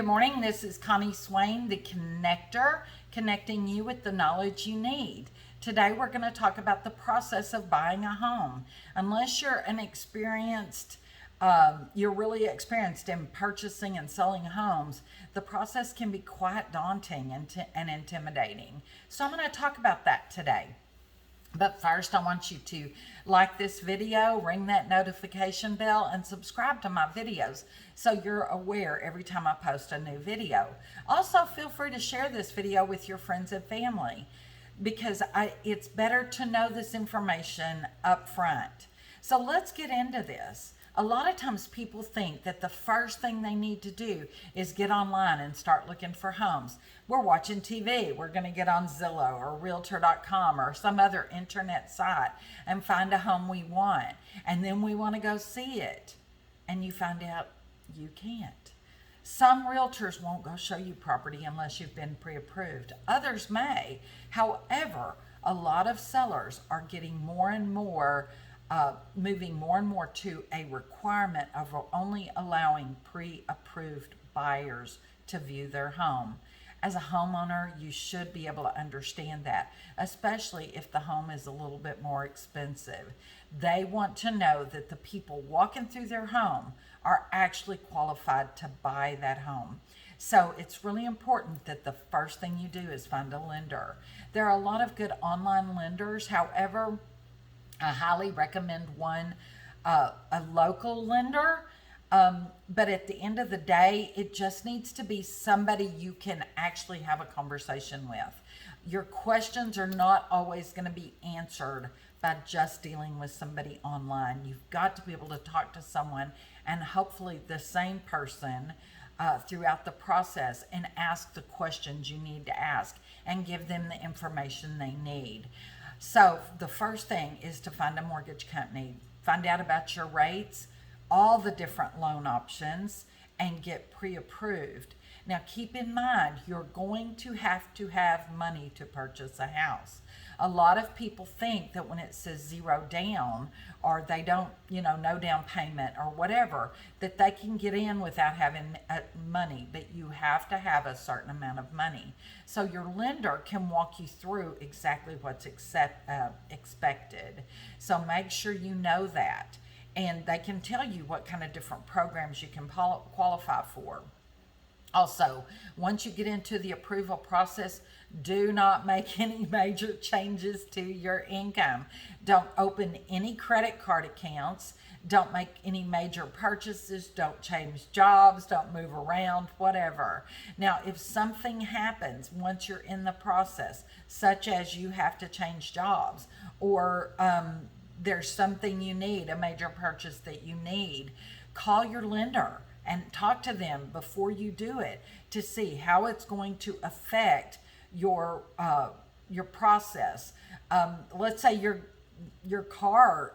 morning. This is Connie Swain, the connector, connecting you with the knowledge you need. Today we're going to talk about the process of buying a home. Unless you're you're really experienced in purchasing and selling homes, the process can be quite daunting and intimidating. So I'm going to talk about that today. But first, I want you to like this video, ring that notification bell, and subscribe to my videos so you're aware every time I post a new video. Also, feel free to share this video with your friends and family because it's better to know this information up front. So let's get into this. A lot of times people think that the first thing they need to do is get online and start looking for homes. We're watching TV. We're going to get on Zillow or realtor.com or some other internet site and find a home we want. And then we want to go see it. And you find out you can't. Some realtors won't go show you property unless you've been pre-approved. Others may. However, a lot of sellers are getting more and more moving more and more to a requirement of only allowing pre-approved buyers to view their home. As a homeowner, you should be able to understand that, especially if the home is a little bit more expensive. They want to know that the people walking through their home are actually qualified to buy that home. So it's really important that the first thing you do is find a lender. There are a lot of good online lenders. However, I highly recommend a local lender. But at the end of the day, it just needs to be somebody you can actually have a conversation with. Your questions are not always going to be answered by just dealing with somebody online. You've got to be able to talk to someone, and hopefully the same person throughout the process, and ask the questions you need to ask and give them the information they need. So the first thing is to find a mortgage company, find out about your rates, all the different loan options, and get pre-approved. Now keep in mind, you're going to have money to purchase a house. A lot of people think that when it says zero down, or they don't, no down payment or whatever, that they can get in without having money, but you have to have a certain amount of money. So your lender can walk you through exactly what's expected. So make sure you know that. And they can tell you what kind of different programs you can qualify for. Also, once you get into the approval process, do not make any major changes to your income. Don't open any credit card accounts. Don't make any major purchases. Don't change jobs. Don't move around, whatever. Now, if something happens once you're in the process, such as you have to change jobs, or there's something you need, a major purchase that you need, call your lender and talk to them before you do it to see how it's going to affect your process. Let's say your car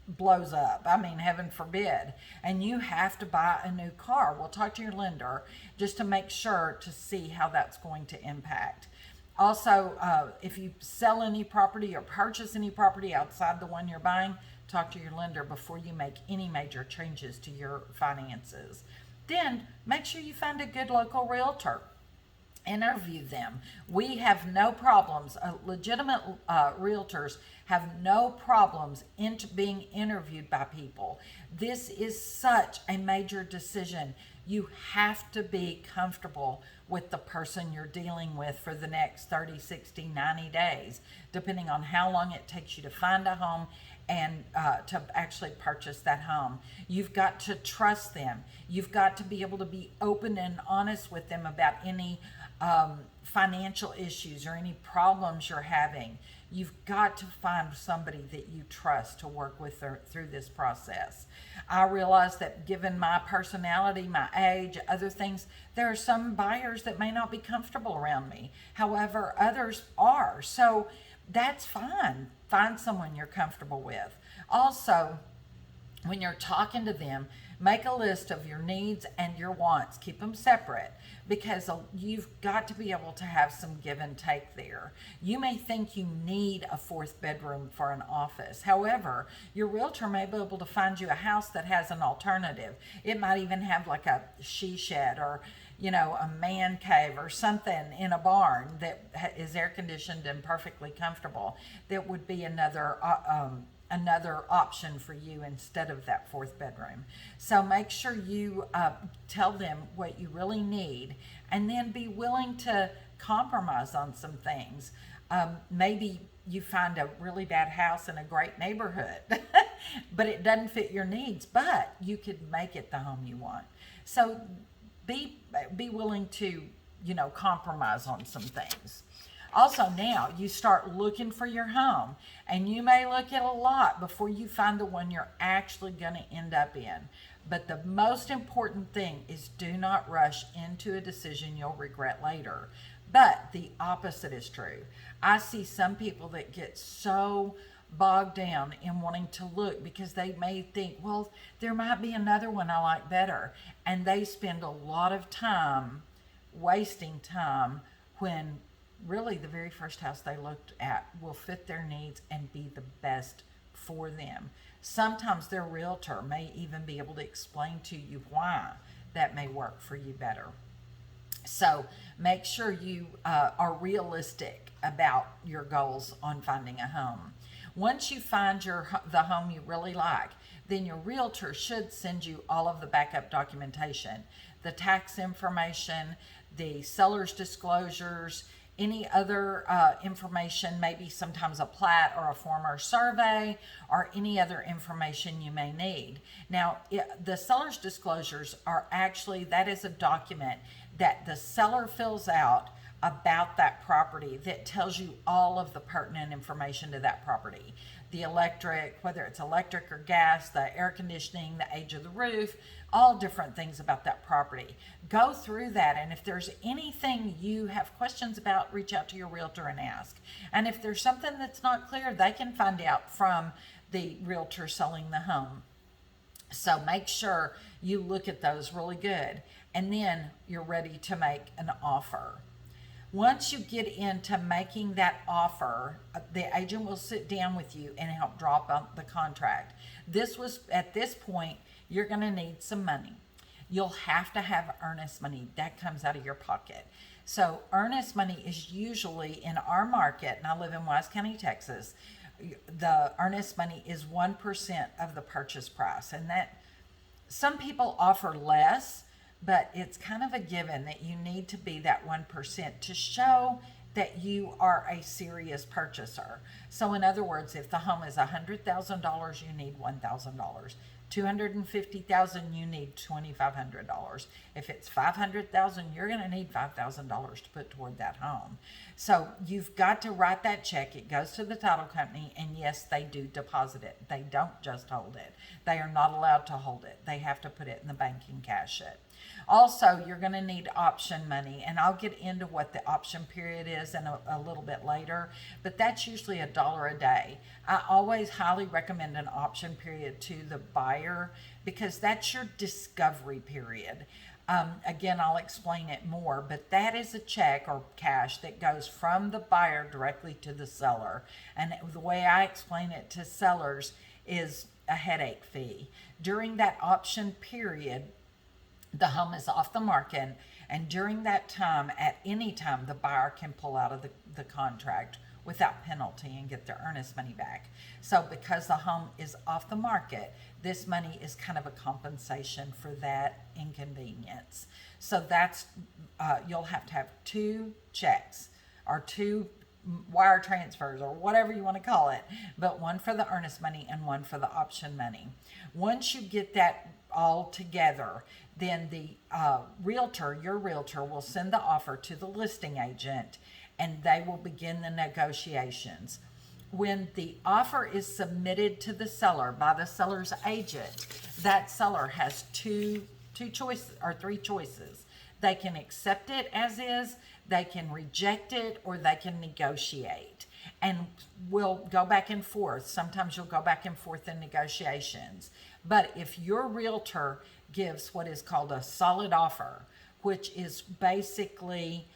blows up. I mean, heaven forbid, and you have to buy a new car. Well, talk to your lender just to make sure to see how that's going to impact. Also, if you sell any property or purchase any property outside the one you're buying, talk to your lender before you make any major changes to your finances. Then make sure you find a good local realtor. Interview them. We have no problems. Legitimate realtors have no problems being interviewed by people. This is such a major decision. You have to be comfortable with the person you're dealing with for the next 30, 60, 90 days, depending on how long it takes you to find a home and to actually purchase that home. You've got to trust them. You've got to be able to be open and honest with them about any financial issues or any problems you're having. You've got to find somebody that you trust to work with through this process. I realize that given my personality, my age, other things, there are some buyers that may not be comfortable around me. However, others are. So that's fine. Find someone you're comfortable with. Also, when you're talking to them, make a list of your needs and your wants. Keep them separate, because you've got to be able to have some give and take there. You may think you need a fourth bedroom for an office. However, your realtor may be able to find you a house that has an alternative. It might even have like a she shed, or a man cave or something in a barn that is air conditioned and perfectly comfortable. That would be another option for you instead of that fourth bedroom. So make sure you tell them what you really need, and then be willing to compromise on some things. Maybe you find a really bad house in a great neighborhood, but it doesn't fit your needs, but you could make it the home you want. So be willing to, compromise on some things. Also, now you start looking for your home, and you may look at a lot before you find the one you're actually going to end up in. But the most important thing is, do not rush into a decision you'll regret later. But the opposite is true. I see some people that get so bogged down in wanting to look because they may think, well, there might be another one I like better. And they spend a lot of time wasting time, when really the very first house they looked at will fit their needs and be the best for them. Sometimes their realtor may even be able to explain to you why that may work for you better. So make sure you are realistic about your goals on finding a home. Once you find the home you really like, then your realtor should send you all of the backup documentation, the tax information, the seller's disclosures, any other information, maybe sometimes a plat or a former survey, or any other information you may need. Now, the seller's disclosures are actually, that is a document that the seller fills out about that property that tells you all of the pertinent information to that property. The electric, whether it's electric or gas, the air conditioning, the age of the roof, all different things about that property. Go through that, and if there's anything you have questions about, reach out to your realtor and ask. And if there's something that's not clear, they can find out from the realtor selling the home. So make sure you look at those really good, and then you're ready to make an offer. Once you get into making that offer, the agent will sit down with you and help drop up the contract. At this point, you're going to need some money. You'll have to have earnest money that comes out of your pocket. So earnest money is usually, in our market, and I live in Wise County, Texas, the earnest money is 1% of the purchase price. And that, some people offer less, but it's kind of a given that you need to be that 1% to show that you are a serious purchaser. So in other words, if the home is $100,000, you need $1,000. $250,000, you need $2,500. If it's $500,000, you're going to need $5,000 to put toward that home. So you've got to write that check. It goes to the title company, and yes, they do deposit it. They don't just hold it. They are not allowed to hold it. They have to put it in the bank and cash it. Also, you're going to need option money, and I'll get into what the option period is in a little bit later, but that's usually $1 a day. I always highly recommend an option period to the buyer, because that's your discovery period. Again, I'll explain it more, but that is a check or cash that goes from the buyer directly to the seller. And the way I explain it to sellers is a headache fee. During that option period, the home is off the market, and during that time, at any time, the buyer can pull out of the contract without penalty and get their earnest money back. So because the home is off the market, this money is kind of a compensation for that inconvenience. So that's, you'll have to have 2 checks or 2 wire transfers, or whatever you want to call it, but one for the earnest money and one for the option money. Once you get that all together, then the your realtor will send the offer to the listing agent, and they will begin the negotiations. When the offer is submitted to the seller by the seller's agent, that seller has two choices or 3 choices. They can accept it as is, they can reject it, or they can negotiate. and we'll go back and forth. Sometimes you'll go back and forth in negotiations. But if your realtor gives what is called a solid offer, which is basically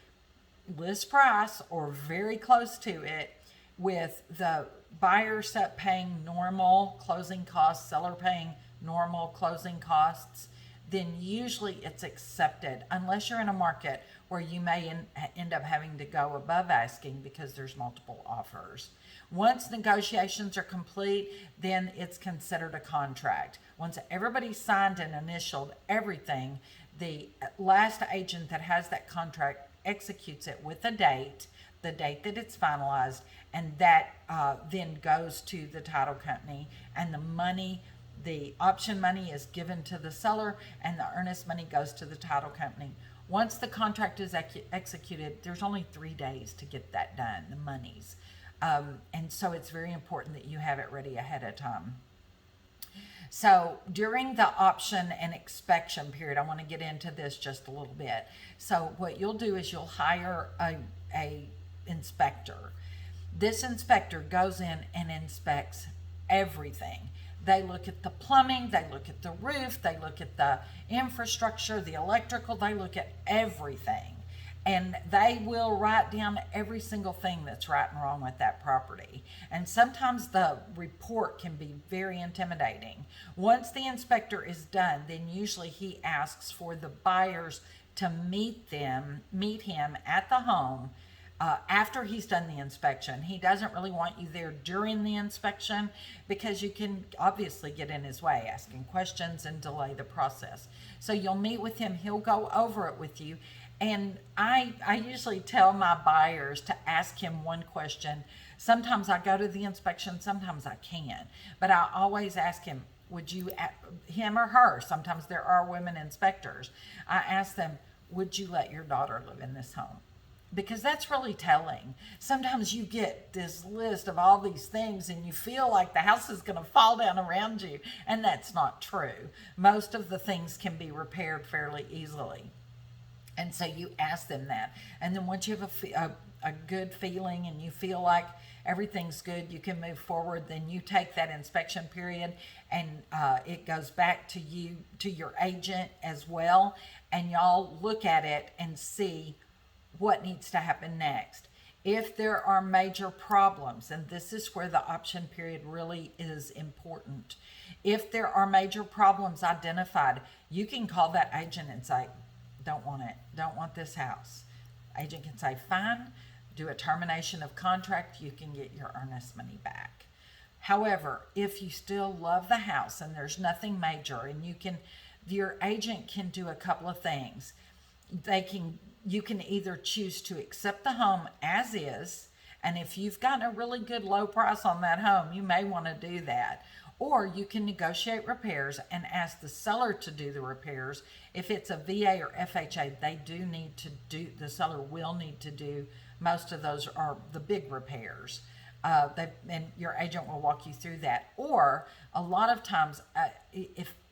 list price or very close to it, with the buyer set paying normal closing costs, seller paying normal closing costs, then usually it's accepted, unless you're in a market where you may end up having to go above asking because there's multiple offers. Once negotiations are complete, then it's considered a contract. Once everybody's signed and initialed everything, the last agent that has that contract executes it with a date, the date that it's finalized, and that then goes to the title company, and the money, the option money, is given to the seller, and the earnest money goes to the title company. Once the contract is executed, there's only 3 days to get that done, the monies. And so it's very important that you have it ready ahead of time. So during the option and inspection period, I want to get into this just a little bit. So what you'll do is you'll hire a inspector. This inspector goes in and inspects everything. They look at the plumbing, they look at the roof, they look at the infrastructure, the electrical, they look at everything. And they will write down every single thing that's right and wrong with that property. And sometimes the report can be very intimidating. Once the inspector is done, then usually he asks for the buyers to meet him at the home after he's done the inspection. He doesn't really want you there during the inspection because you can obviously get in his way, asking questions and delay the process. So you'll meet with him, he'll go over it with you. And I usually tell my buyers to ask him one question. Sometimes I go to the inspection, sometimes I can't. But I always ask him, him or her, sometimes there are women inspectors. I ask them, would you let your daughter live in this home? Because that's really telling. Sometimes you get this list of all these things and you feel like the house is going to fall down around you. And that's not true. Most of the things can be repaired fairly easily. And so you ask them that. And then once you have a good feeling and you feel like everything's good, you can move forward. Then you take that inspection period and it goes back to you, to your agent as well. And y'all look at it and see what needs to happen next. If there are major problems, and this is where the option period really is important. If there are major problems identified, you can call that agent and say, don't want it, don't want this house. Agent can say, fine, do a termination of contract, you can get your earnest money back. However, if you still love the house and there's nothing major, and your agent can do a couple of things. You can either choose to accept the home as is, and if you've gotten a really good low price on that home, you may want to do that. Or you can negotiate repairs and ask the seller to do the repairs. If it's a VA or FHA, the seller will need to do, most of those are the big repairs. And your agent will walk you through that. Or a lot of times,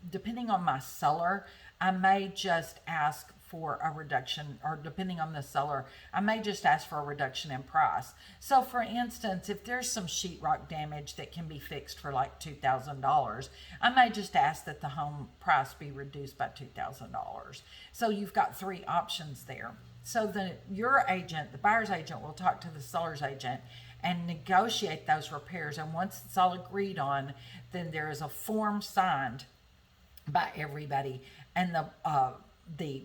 depending on my seller, I may just ask for a reduction, or depending on the seller, I may just ask for a reduction in price. So for instance, if there's some sheetrock damage that can be fixed for like $2,000, I may just ask that the home price be reduced by $2,000. So you've got 3 options there. So your agent, the buyer's agent, will talk to the seller's agent and negotiate those repairs. And once it's all agreed on, then there is a form signed by everybody, and the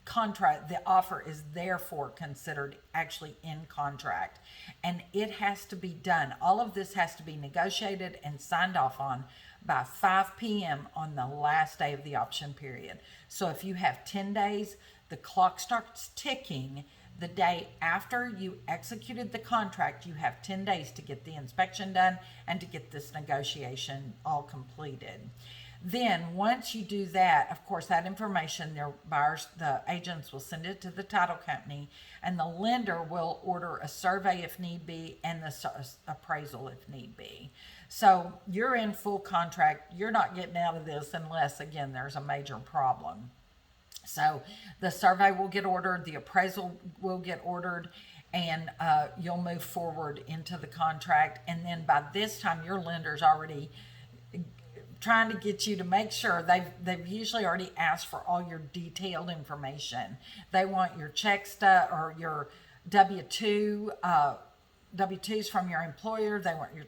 contract, the offer is therefore considered actually in contract, and it has to be done. All of this has to be negotiated and signed off on by 5 p.m. on the last day of the option period. So if you have 10 days, the clock starts ticking the day after you executed the contract. You have 10 days to get the inspection done and to get this negotiation all completed. Then once you do that, of course, that information, the agents will send it to the title company, and the lender will order a survey if need be, and the appraisal if need be. So you're in full contract. You're not getting out of this unless, again, there's a major problem. So the survey will get ordered, the appraisal will get ordered, and you'll move forward into the contract. And then by this time, your lender's already trying to get you to make sure they've usually already asked for all your detailed information. They want your check stub or your W-2 W-2s from your employer. They want your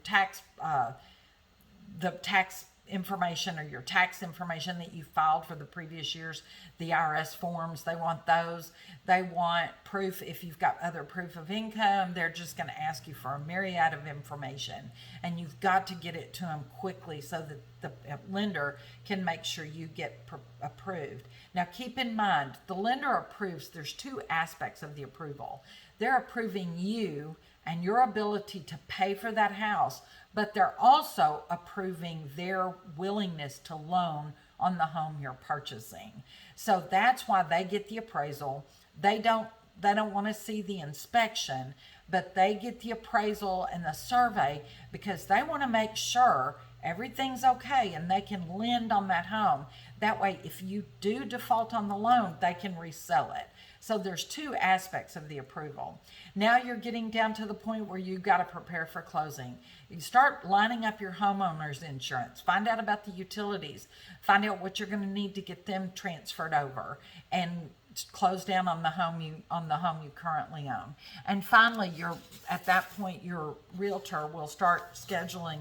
the tax information or your tax information that you filed for the previous years, the IRS forms. They want those. They want proof if you've got other proof of income. They're just going to ask you for a myriad of information, and you've got to get it to them quickly so that the lender can make sure you get approved. Now keep in mind, the lender approves, there's two aspects of the approval. They're approving you and your ability to pay for that house, but they're also approving their willingness to loan on the home you're purchasing. So that's why they get the appraisal. They don't want to see the inspection, but they get the appraisal and the survey because they want to make sure everything's okay and they can lend on that home. That way, if you do default on the loan, they can resell it. So there's two aspects of the approval. Now you're getting down to the point where you've got to prepare for closing. You start lining up your homeowner's insurance. Find out about the utilities. Find out what you're going to need to get them transferred over, and close down on the home you currently own. And finally, at that point, your realtor will start scheduling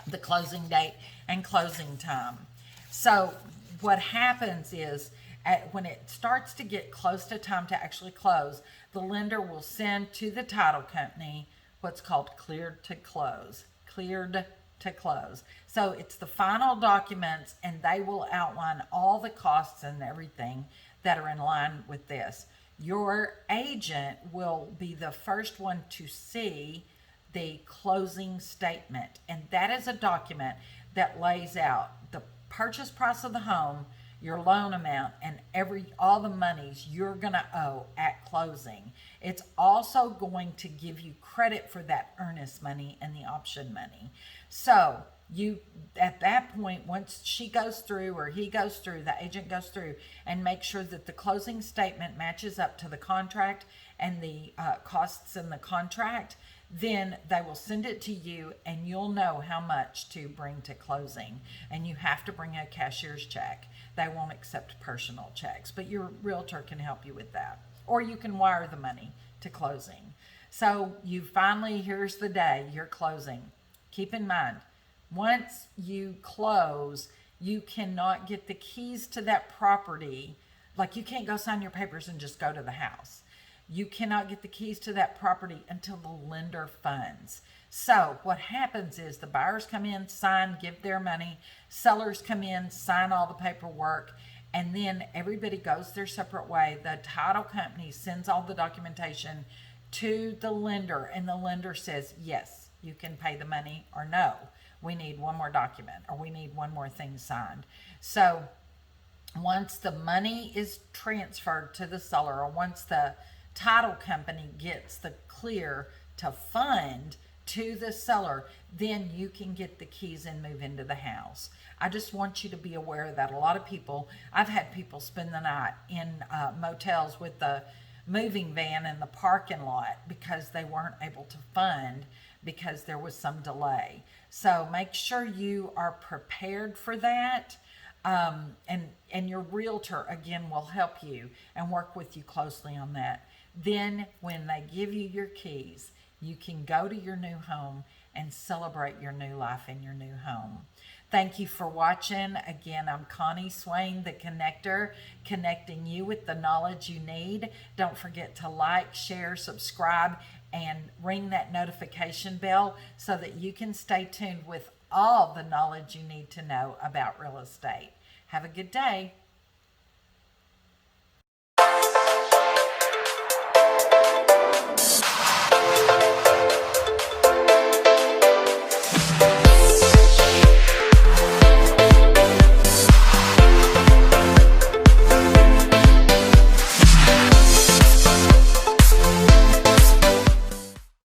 the closing date and closing time. So what happens is, when it starts to get close to time to actually close, the lender will send to the title company what's called cleared to close. Cleared to close. So it's the final documents, and they will outline all the costs and everything that are in line with this. Your agent will be the first one to see the closing statement, and that is a document that lays out the purchase price of the home, your loan amount, and all the monies you're going to owe at closing. It's also going to give you credit for that earnest money and the option money. So you, at that point, once she goes through or he goes through, the agent goes through and make sure that the closing statement matches up to the contract and the costs in the contract, then they will send it to you and you'll know how much to bring to closing. And you have to bring a cashier's check. They won't accept personal checks, but your realtor can help you with that. Or you can wire the money to closing. So here's the day you're closing. Keep in mind, once you close, you cannot get the keys to that property. Like, you can't go sign your papers and just go to the house. You cannot get the keys to that property until the lender funds. So what happens is the buyers come in, sign, give their money. Sellers come in, sign all the paperwork, and then everybody goes their separate way. The title company sends all the documentation to the lender, and the lender says, yes, you can pay the money, or no, we need one more document, or we need one more thing signed. So once the money is transferred to the seller, or once the title company gets the clear to fund to the seller, then you can get the keys and move into the house. I just want you to be aware of that. A lot of people, I've had people spend the night in motels with the moving van in the parking lot because they weren't able to fund because there was some delay. So make sure you are prepared for that. And your realtor, again, will help you and work with you closely on that. Then when they give you your keys, you can go to your new home and celebrate your new life in your new home. Thank you for watching. Again, I'm Connie Swain, the connector, connecting you with the knowledge you need. Don't forget to like, share, subscribe, and ring that notification bell so that you can stay tuned with all the knowledge you need to know about real estate. Have a good day.